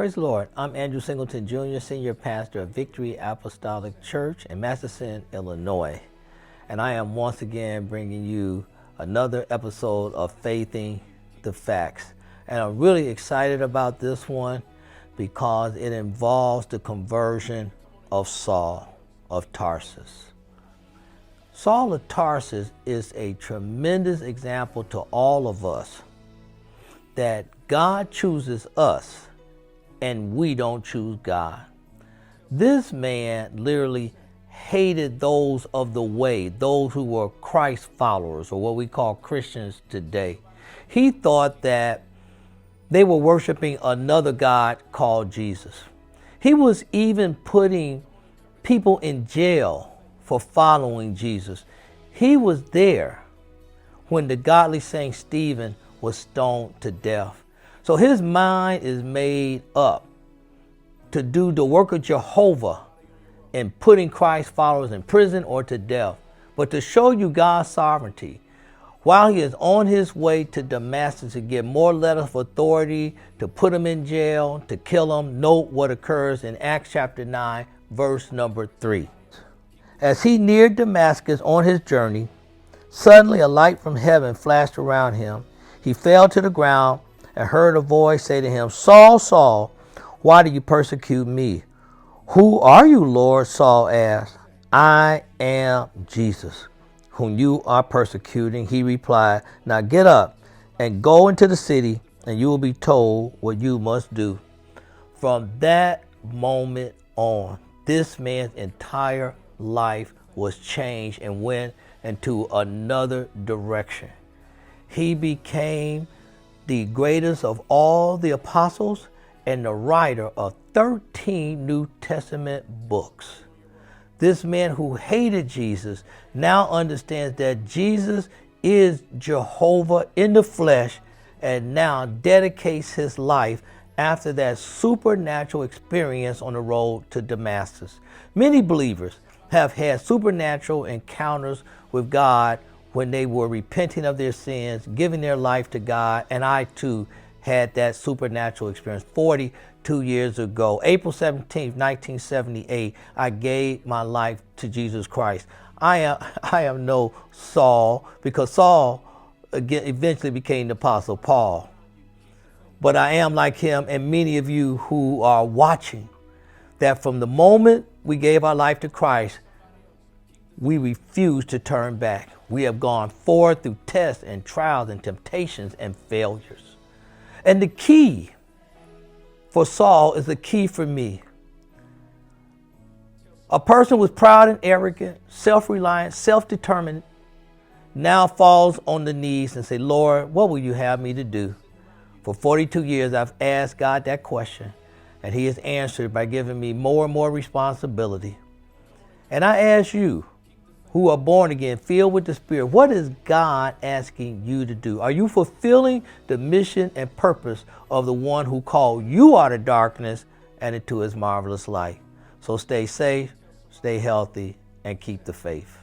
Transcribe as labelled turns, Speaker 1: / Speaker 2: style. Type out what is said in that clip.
Speaker 1: Praise the Lord. I'm Andrew Singleton Jr., Senior Pastor of Victory Apostolic Church in Masterson, Illinois. And I am once again bringing you another episode of Faithing the Facts. And I'm really excited about this one because it involves the conversion of Saul of Tarsus. Saul of Tarsus is a tremendous example to all of us that God chooses us and we don't choose God. This man literally hated those of the way, those who were Christ followers, or what we call Christians today. He thought that they were worshiping another God called Jesus. He was even putting people in jail for following Jesus. He was there when the godly Saint Stephen was stoned to death. So his mind is made up to do the work of Jehovah in putting Christ followers in prison or to death. But to show you God's sovereignty, while he is on his way to Damascus to get more letters of authority, to put him in jail, to kill him, note what occurs in Acts chapter 9, verse number 3. As he neared Damascus on his journey, suddenly a light from heaven flashed around him. He fell to the ground and heard a voice say to him, "Saul, Saul, why do you persecute me?" "Who are you, Lord?" Saul asked. "I am Jesus, whom you are persecuting," he replied. "Now get up and go into the city, and you will be told what you must do." From that moment on, this man's entire life was changed and went into another direction. He became the greatest of all the apostles and the writer of 13 New Testament books. This man who hated Jesus now understands that Jesus is Jehovah in the flesh and now dedicates his life after that supernatural experience on the road to Damascus. Many believers have had supernatural encounters with God when they were repenting of their sins, giving their life to God, and I too had that supernatural experience 42 years ago. April 17th, 1978, I gave my life to Jesus Christ. I am no Saul, because Saul eventually became the Apostle Paul. But I am like him and many of you who are watching, that from the moment we gave our life to Christ, we refuse to turn back. We have gone forward through tests and trials and temptations and failures. And the key for Saul is the key for me. A person who was proud and arrogant, self-reliant, self-determined, now falls on the knees and say, "Lord, what will you have me to do?" For 42 years, I've asked God that question, and he has answered by giving me more and more responsibility. And I ask you, who are born again, filled with the Spirit, what is God asking you to do? Are you fulfilling the mission and purpose of the one who called you out of darkness and into his marvelous light? So stay safe, stay healthy, and keep the faith.